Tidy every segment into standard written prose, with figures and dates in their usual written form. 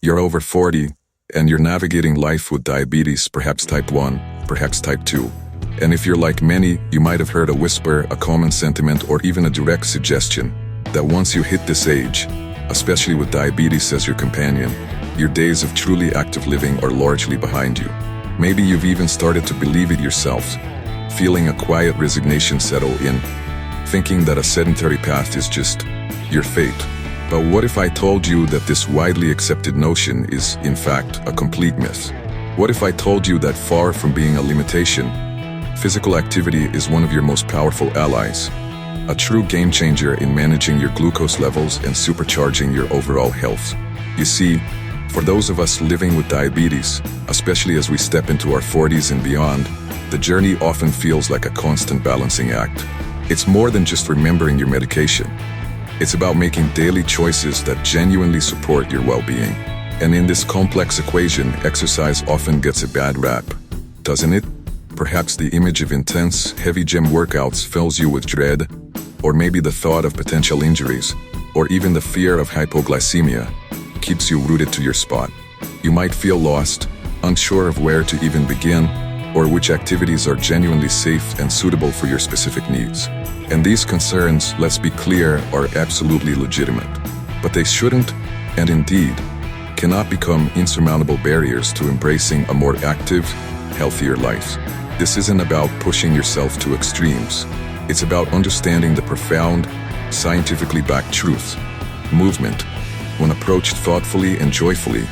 You're over 40, and you're navigating life with diabetes, perhaps type 1, perhaps type 2. And if you're like many, you might have heard a whisper, a common sentiment, or even a direct suggestion that once you hit this age, especially with diabetes as your companion, your days of truly active living are largely behind you. Maybe you've even started to believe it yourself, feeling a quiet resignation settle in, thinking that a sedentary path is just your fate. But what if I told you that this widely accepted notion is, in fact, a complete myth? What if I told you that far from being a limitation, physical activity is one of your most powerful allies, a true game changer in managing your glucose levels and supercharging your overall health? You see, for those of us living with diabetes, especially as we step into our 40s and beyond, the journey often feels like a constant balancing act. It's more than just remembering your medication. It's about making daily choices that genuinely support your well-being. And in this complex equation, exercise often gets a bad rap, doesn't it? Perhaps the image of intense, heavy gym workouts fills you with dread, or maybe the thought of potential injuries, or even the fear of hypoglycemia keeps you rooted to your spot. You might feel lost, unsure of where to even begin, or which activities are genuinely safe and suitable for your specific needs. And these concerns, let's be clear, are absolutely legitimate. But they shouldn't, and indeed, cannot become insurmountable barriers to embracing a more active, healthier life. This isn't about pushing yourself to extremes. It's about understanding the profound, scientifically backed truth. Movement, when approached thoughtfully and joyfully,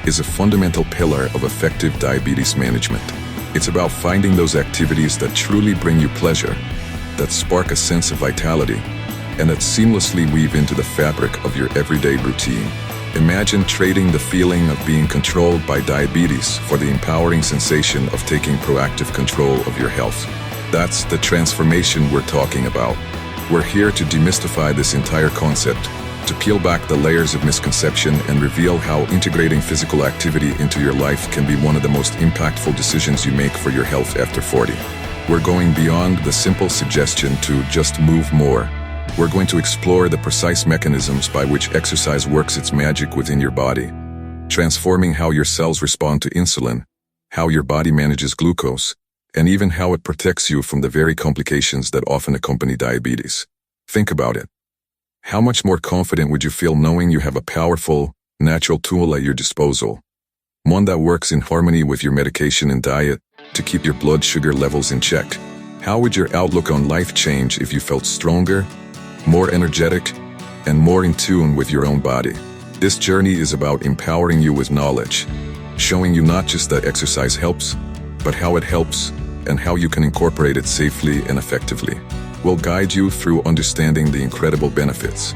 is a fundamental pillar of effective diabetes management. It's about finding those activities that truly bring you pleasure, that spark a sense of vitality, and that seamlessly weave into the fabric of your everyday routine. Imagine trading the feeling of being controlled by diabetes for the empowering sensation of taking proactive control of your health. That's the transformation we're talking about. We're here to demystify this entire concept, to peel back the layers of misconception and reveal how integrating physical activity into your life can be one of the most impactful decisions you make for your health after 40. We're going beyond the simple suggestion to just move more. We're going to explore the precise mechanisms by which exercise works its magic within your body, transforming how your cells respond to insulin, how your body manages glucose, and even how it protects you from the very complications that often accompany diabetes. Think about it. How much more confident would you feel knowing you have a powerful, natural tool at your disposal? One that works in harmony with your medication and diet to keep your blood sugar levels in check. How would your outlook on life change if you felt stronger, more energetic, and more in tune with your own body? This journey is about empowering you with knowledge, showing you not just that exercise helps, but how it helps and how you can incorporate it safely and effectively. We'll guide you through understanding the incredible benefits,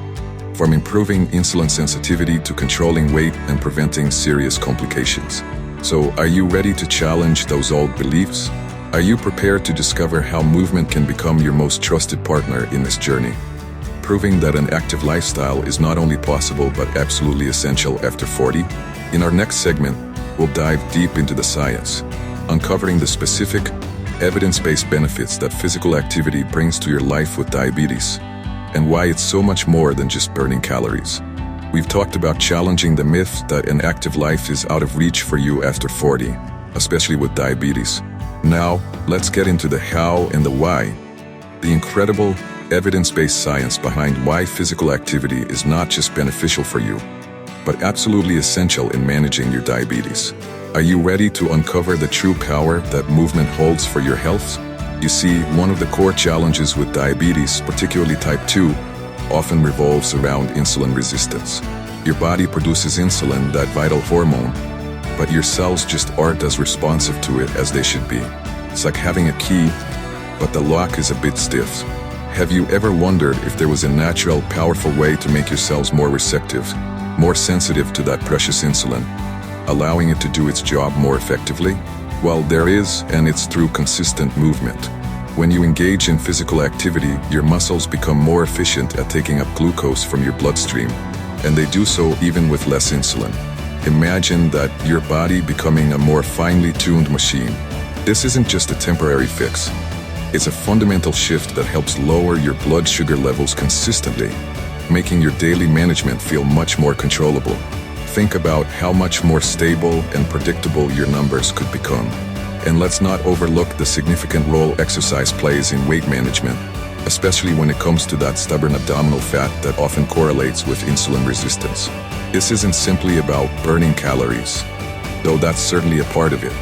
from improving insulin sensitivity to controlling weight and preventing serious complications. So, are you ready to challenge those old beliefs? Are you prepared to discover how movement can become your most trusted partner in this journey, proving that an active lifestyle is not only possible but absolutely essential after 40? In our next segment, we'll dive deep into the science, uncovering the specific, evidence-based benefits that physical activity brings to your life with diabetes, and why it's so much more than just burning calories. We've talked about challenging the myth that an active life is out of reach for you after 40, especially with diabetes. Now, let's get into the how and the why, the incredible, evidence-based science behind why physical activity is not just beneficial for you, but absolutely essential in managing your diabetes. Are you ready to uncover the true power that movement holds for your health? You see, one of the core challenges with diabetes, particularly type 2, often revolves around insulin resistance. Your body produces insulin, that vital hormone, but your cells just aren't as responsive to it as they should be. It's like having a key, but the lock is a bit stiff. Have you ever wondered if there was a natural, powerful way to make your cells more receptive, more sensitive to that precious insulin, allowing it to do its job more effectively? Well, there is, and it's through consistent movement. When you engage in physical activity, your muscles become more efficient at taking up glucose from your bloodstream, and they do so even with less insulin. Imagine that your body becoming a more finely tuned machine. This isn't just a temporary fix. It's a fundamental shift that helps lower your blood sugar levels consistently, making your daily management feel much more controllable. think about how much more stable and predictable your numbers could become. And let's not overlook the significant role exercise plays in weight management, especially when it comes to that stubborn abdominal fat that often correlates with insulin resistance. This isn't simply about burning calories, though that's certainly a part of it.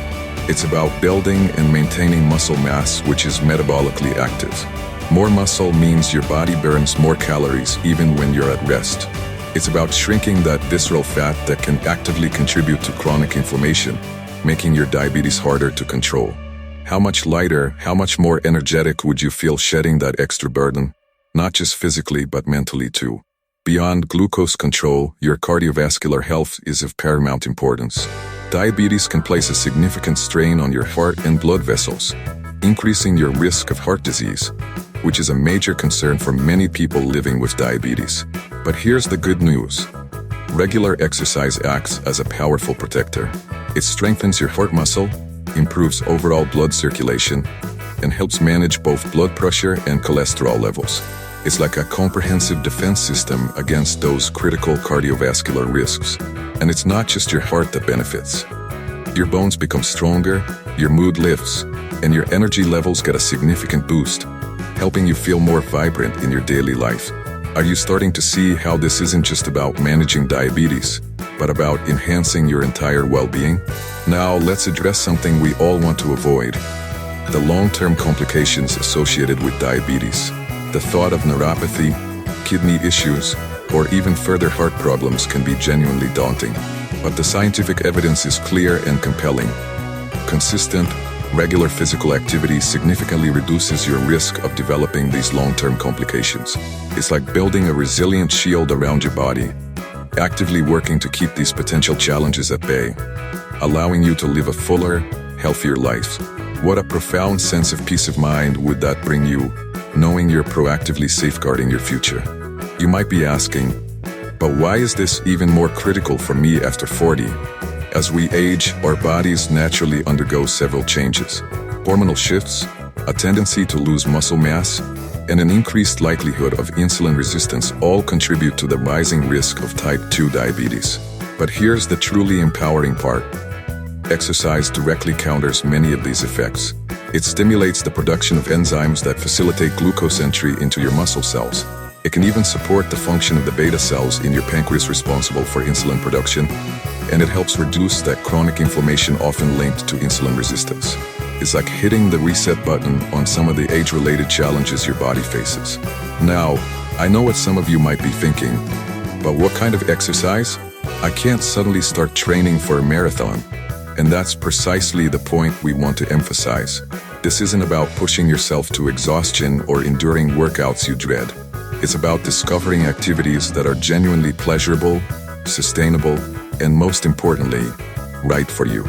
It's about building and maintaining muscle mass, which is metabolically active. More muscle means your body burns more calories even when you're at rest. It's about shrinking that visceral fat that can actively contribute to chronic inflammation, making your diabetes harder to control. How much lighter, how much more energetic would you feel shedding that extra burden? Not just physically, but mentally too. Beyond glucose control, your cardiovascular health is of paramount importance. Diabetes can place a significant strain on your heart and blood vessels, increasing your risk of heart disease, which is a major concern for many people living with diabetes. But here's the good news. Regular exercise acts as a powerful protector. It strengthens your heart muscle, improves overall blood circulation, and helps manage both blood pressure and cholesterol levels. It's like a comprehensive defense system against those critical cardiovascular risks. And it's not just your heart that benefits. Your bones become stronger, your mood lifts, and your energy levels get a significant boost, helping you feel more vibrant in your daily life. Are you starting to see how this isn't just about managing diabetes, but about enhancing your entire well-being? Now, let's address something we all want to avoid: the long-term complications associated with diabetes. The thought of neuropathy, kidney issues, or even further heart problems can be genuinely daunting. But the scientific evidence is clear and compelling. Consistent, regular physical activity significantly reduces your risk of developing these long-term complications. It's like building a resilient shield around your body, actively working to keep these potential challenges at bay, allowing you to live a fuller, healthier life. What a profound sense of peace of mind would that bring you, knowing you're proactively safeguarding your future. You might be asking, but why is this even more critical for me after 40? As we age, our bodies naturally undergo several changes. Hormonal shifts, a tendency to lose muscle mass, and an increased likelihood of insulin resistance all contribute to the rising risk of type 2 diabetes. But here's the truly empowering part. Exercise directly counters many of these effects. It stimulates the production of enzymes that facilitate glucose entry into your muscle cells. It can even support the function of the beta cells in your pancreas responsible for insulin production, and it helps reduce that chronic inflammation often linked to insulin resistance. It's like hitting the reset button on some of the age-related challenges your body faces. Now, I know what some of you might be thinking, but what kind of exercise? I can't suddenly start training for a marathon. And that's precisely the point we want to emphasize. This isn't about pushing yourself to exhaustion or enduring workouts you dread. It's about discovering activities that are genuinely pleasurable, sustainable, and most importantly, right for you.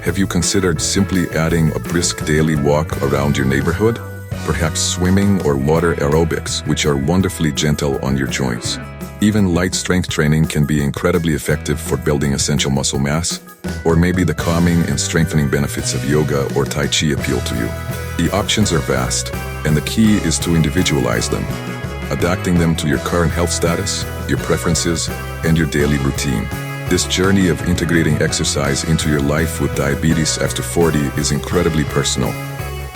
Have you considered simply adding a brisk daily walk around your neighborhood? Perhaps swimming or water aerobics, which are wonderfully gentle on your joints. Even light strength training can be incredibly effective for building essential muscle mass, or maybe the calming and strengthening benefits of yoga or Tai Chi appeal to you. The options are vast, and the key is to individualize them, adapting them to your current health status, your preferences, and your daily routine. This journey of integrating exercise into your life with diabetes after 40 is incredibly personal,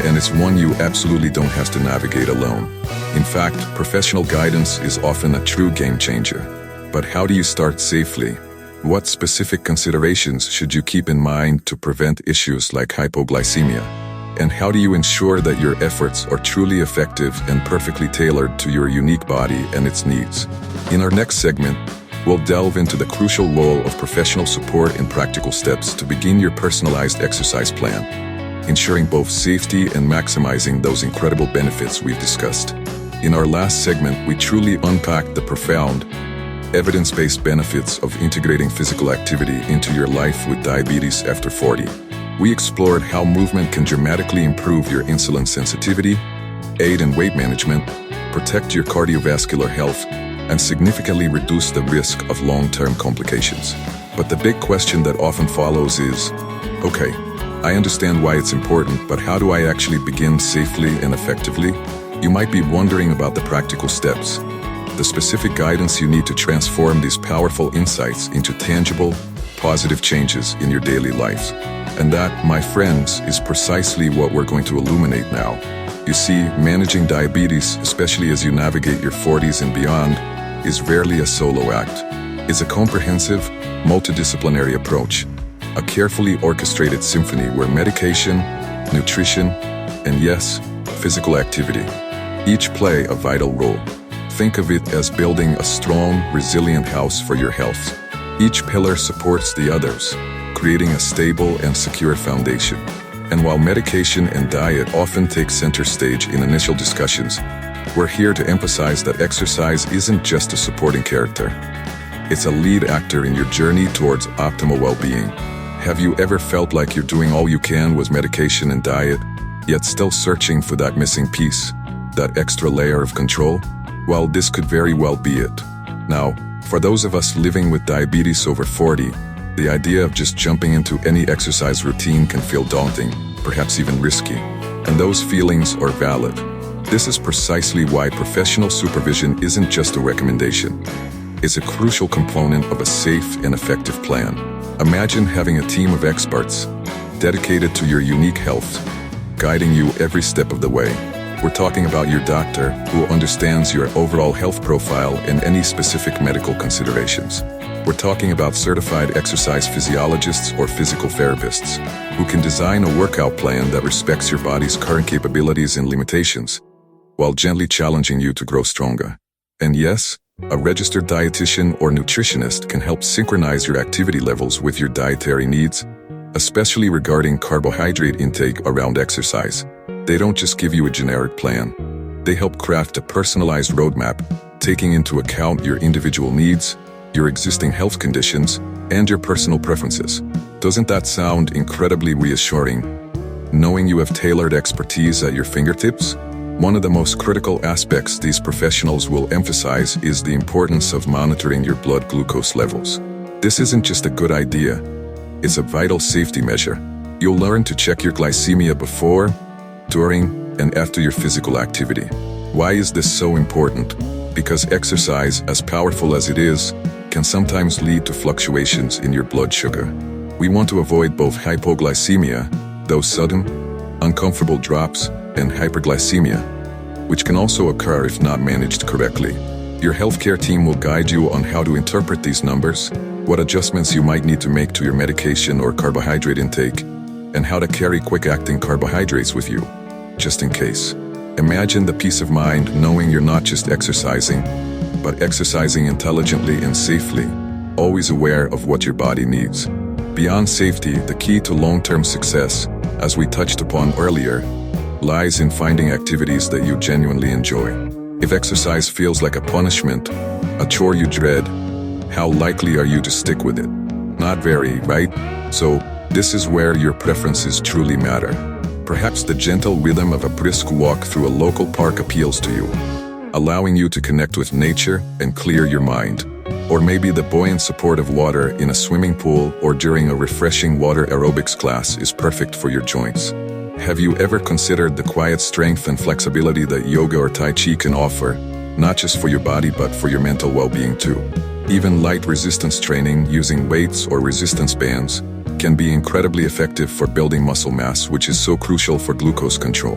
and it's one you absolutely don't have to navigate alone. In fact, professional guidance is often a true game changer. But how do you start safely? What specific considerations should you keep in mind to prevent issues like hypoglycemia? And how do you ensure that your efforts are truly effective and perfectly tailored to your unique body and its needs? In our next segment, we'll delve into the crucial role of professional support and practical steps to begin your personalized exercise plan, ensuring both safety and maximizing those incredible benefits we've discussed. In our last segment, we truly unpacked the profound, evidence-based benefits of integrating physical activity into your life with diabetes after 40. We explored how movement can dramatically improve your insulin sensitivity, aid in weight management, protect your cardiovascular health, and significantly reduce the risk of long-term complications. But the big question that often follows is, okay, I understand why it's important, but how do I actually begin safely and effectively? You might be wondering about the practical steps. the specific guidance you need to transform these powerful insights into tangible, positive changes in your daily lives. And that, my friends, is precisely what we're going to illuminate now. You see, managing diabetes, especially as you navigate your 40s and beyond, is rarely a solo act. It's a comprehensive, multidisciplinary approach, a carefully orchestrated symphony where medication, nutrition, and yes, physical activity each play a vital role. Think of it as building a strong, resilient house for your health. Each pillar supports the others, creating a stable and secure foundation. And while medication and diet often take center stage in initial discussions, we're here to emphasize that exercise isn't just a supporting character. It's a lead actor in your journey towards optimal well-being. Have you ever felt like you're doing all you can with medication and diet, yet still searching for that missing piece, that extra layer of control? Well, this could very well be it. Now, for those of us living with diabetes over 40, the idea of just jumping into any exercise routine can feel daunting, perhaps even risky. And those feelings are valid. This is precisely why professional supervision isn't just a recommendation. It's a crucial component of a safe and effective plan. Imagine having a team of experts dedicated to your unique health, guiding you every step of the way. We're talking about your doctor, who understands your overall health profile and any specific medical considerations. We're talking about certified exercise physiologists or physical therapists, who can design a workout plan that respects your body's current capabilities and limitations, while gently challenging you to grow stronger. And yes, a registered dietitian or nutritionist can help synchronize your activity levels with your dietary needs, especially regarding carbohydrate intake around exercise. They don't just give you a generic plan. They help craft a personalized roadmap, taking into account your individual needs, your existing health conditions, and your personal preferences. Doesn't that sound incredibly reassuring, knowing you have tailored expertise at your fingertips? One of the most critical aspects these professionals will emphasize is the importance of monitoring your blood glucose levels. This isn't just a good idea, it's a vital safety measure. You'll learn to check your glycemia before, during, and after your physical activity. Why is this so important? Because exercise, as powerful as it is, can sometimes lead to fluctuations in your blood sugar. We want to avoid both hypoglycemia, those sudden, uncomfortable drops, and hyperglycemia, which can also occur if not managed correctly. Your healthcare team will guide you on how to interpret these numbers, what adjustments you might need to make to your medication or carbohydrate intake, and how to carry quick-acting carbohydrates with you, just in case. Imagine the peace of mind knowing you're not just exercising, but exercising intelligently and safely, always aware of what your body needs. Beyond safety, the key to long-term success, as we touched upon earlier, lies in finding activities that you genuinely enjoy. If exercise feels like a punishment, a chore you dread, how likely are you to stick with it? Not very, right? So, this is where your preferences truly matter. Perhaps the gentle rhythm of a brisk walk through a local park appeals to you, allowing you to connect with nature and clear your mind. Or maybe the buoyant support of water in a swimming pool or during a refreshing water aerobics class is perfect for your joints. Have you ever considered the quiet strength and flexibility that yoga or Tai Chi can offer, not just for your body but for your mental well-being too? Even light resistance training using weights or resistance bands can be incredibly effective for building muscle mass, which is so crucial for glucose control.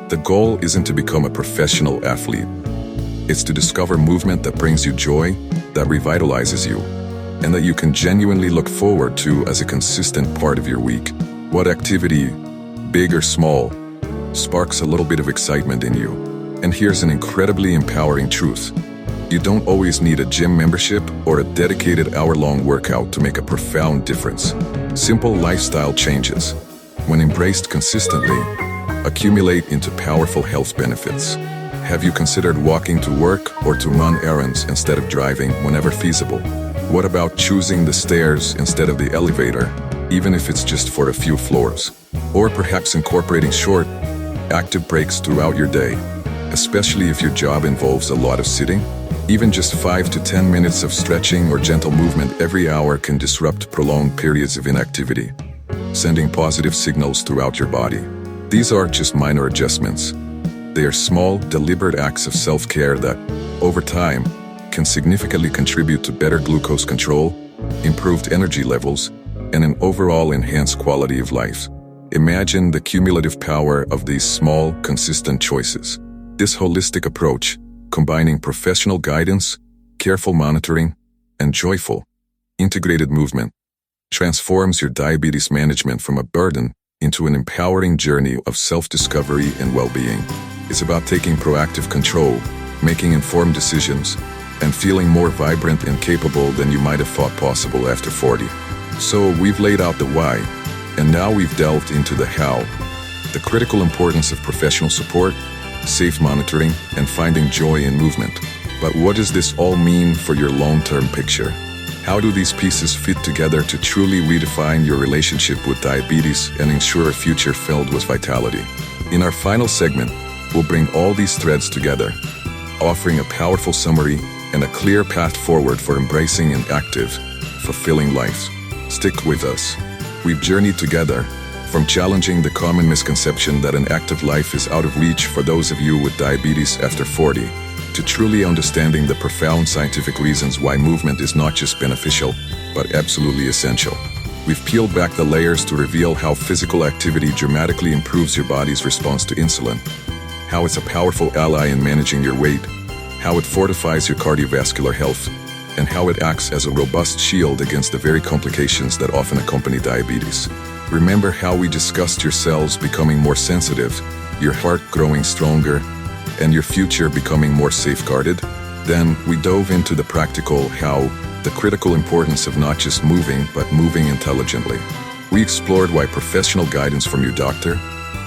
The goal isn't to become a professional athlete. It's to discover movement that brings you joy, that revitalizes you, and that you can genuinely look forward to as a consistent part of your week. What activity, big or small, sparks a little bit of excitement in you? And here's an incredibly empowering truth. You don't always need a gym membership or a dedicated hour-long workout to make a profound difference. Simple lifestyle changes, when embraced consistently, accumulate into powerful health benefits. Have you considered walking to work or to run errands instead of driving whenever feasible? What about choosing the stairs instead of the elevator, even if it's just for a few floors? Or perhaps incorporating short, active breaks throughout your day, especially if your job involves a lot of sitting? Even just 5 to 10 minutes of stretching or gentle movement every hour can disrupt prolonged periods of inactivity, sending positive signals throughout your body. These aren't just minor adjustments. They are small, deliberate acts of self-care that, over time, can significantly contribute to better glucose control, improved energy levels, and an overall enhanced quality of life. Imagine the cumulative power of these small, consistent choices. This holistic approach, combining professional guidance, careful monitoring, and joyful, integrated movement, transforms your diabetes management from a burden into an empowering journey of self-discovery and well-being. It's about taking proactive control, making informed decisions, and feeling more vibrant and capable than you might have thought possible after 40. So we've laid out the why, and now we've delved into the how. The critical importance of professional support, safe monitoring, and finding joy in movement. But what does this all mean for your long-term picture? How do these pieces fit together to truly redefine your relationship with diabetes and ensure a future filled with vitality? In our final segment, we'll bring all these threads together, offering a powerful summary and a clear path forward for embracing an active, fulfilling life. Stick with us. We've journeyed together from challenging the common misconception that an active life is out of reach for those of you with diabetes after 40, to truly understanding the profound scientific reasons why movement is not just beneficial, but absolutely essential. We've peeled back the layers to reveal how physical activity dramatically improves your body's response to insulin, how it's a powerful ally in managing your weight, how it fortifies your cardiovascular health, and how it acts as a robust shield against the very complications that often accompany diabetes. Remember how we discussed your cells becoming more sensitive, your heart growing stronger, and your future becoming more safeguarded? Then we dove into the practical how, the critical importance of not just moving, but moving intelligently. We explored why professional guidance from your doctor,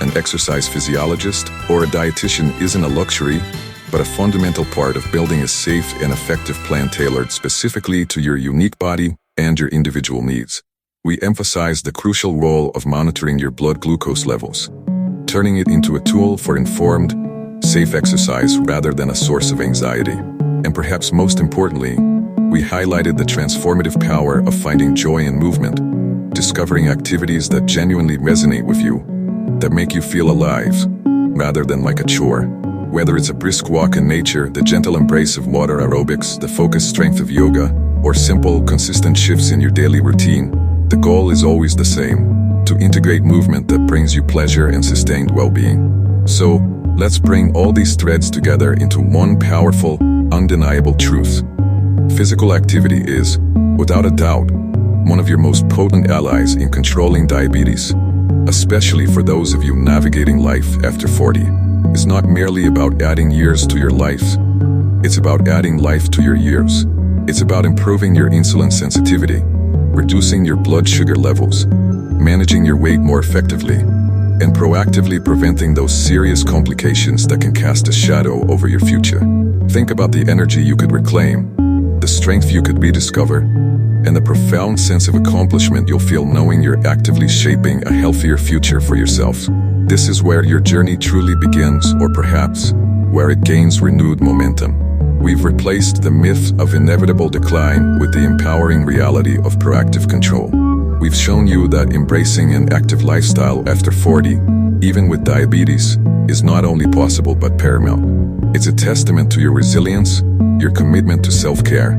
an exercise physiologist, or a dietitian isn't a luxury, but a fundamental part of building a safe and effective plan tailored specifically to your unique body and your individual needs. We emphasized the crucial role of monitoring your blood glucose levels, turning it into a tool for informed, safe exercise rather than a source of anxiety. And perhaps most importantly, we highlighted the transformative power of finding joy in movement, discovering activities that genuinely resonate with you, that make you feel alive, rather than like a chore. Whether it's a brisk walk in nature, the gentle embrace of water aerobics, the focused strength of yoga, or simple, consistent shifts in your daily routine, the goal is always the same: to integrate movement that brings you pleasure and sustained well-being. So, let's bring all these threads together into one powerful, undeniable truth. Physical activity is, without a doubt, one of your most potent allies in controlling diabetes, especially for those of you navigating life after 40. It's not merely about adding years to your life. It's about adding life to your years. It's about improving your insulin sensitivity, reducing your blood sugar levels, managing your weight more effectively, and proactively preventing those serious complications that can cast a shadow over your future. Think about the energy you could reclaim, the strength you could rediscover, and the profound sense of accomplishment you'll feel knowing you're actively shaping a healthier future for yourself. This is where your journey truly begins, or perhaps where it gains renewed momentum. We've replaced the myth of inevitable decline with the empowering reality of proactive control. We've shown you that embracing an active lifestyle after 40, even with diabetes, is not only possible but paramount. It's a testament to your resilience, your commitment to self-care,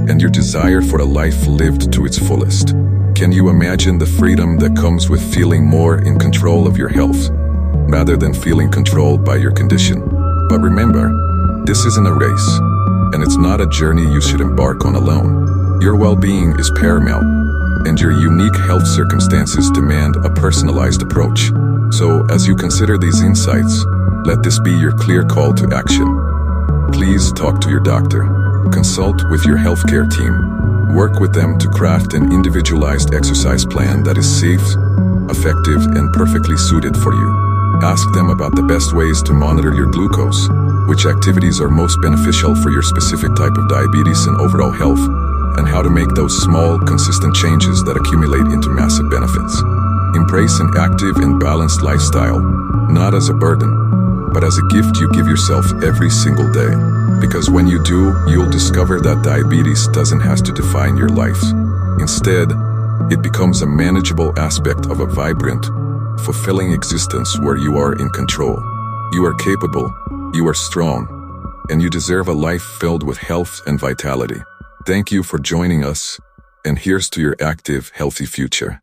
and your desire for a life lived to its fullest. Can you imagine the freedom that comes with feeling more in control of your health, rather than feeling controlled by your condition? But remember, this isn't a race, and it's not a journey you should embark on alone. Your well-being is paramount, and your unique health circumstances demand a personalized approach. So, as you consider these insights, let this be your clear call to action. Please talk to your doctor. Consult with your healthcare team. Work with them to craft an individualized exercise plan that is safe, effective, and perfectly suited for you. Ask them about the best ways to monitor your glucose, which activities are most beneficial for your specific type of diabetes and overall health, and how to make those small, consistent changes that accumulate into massive benefits. Embrace an active and balanced lifestyle, not as a burden, but as a gift you give yourself every single day. Because when you do, you'll discover that diabetes doesn't have to define your life. Instead, it becomes a manageable aspect of a vibrant, fulfilling existence where you are in control. You are capable, you are strong, and you deserve a life filled with health and vitality. Thank you for joining us, and here's to your active, healthy future.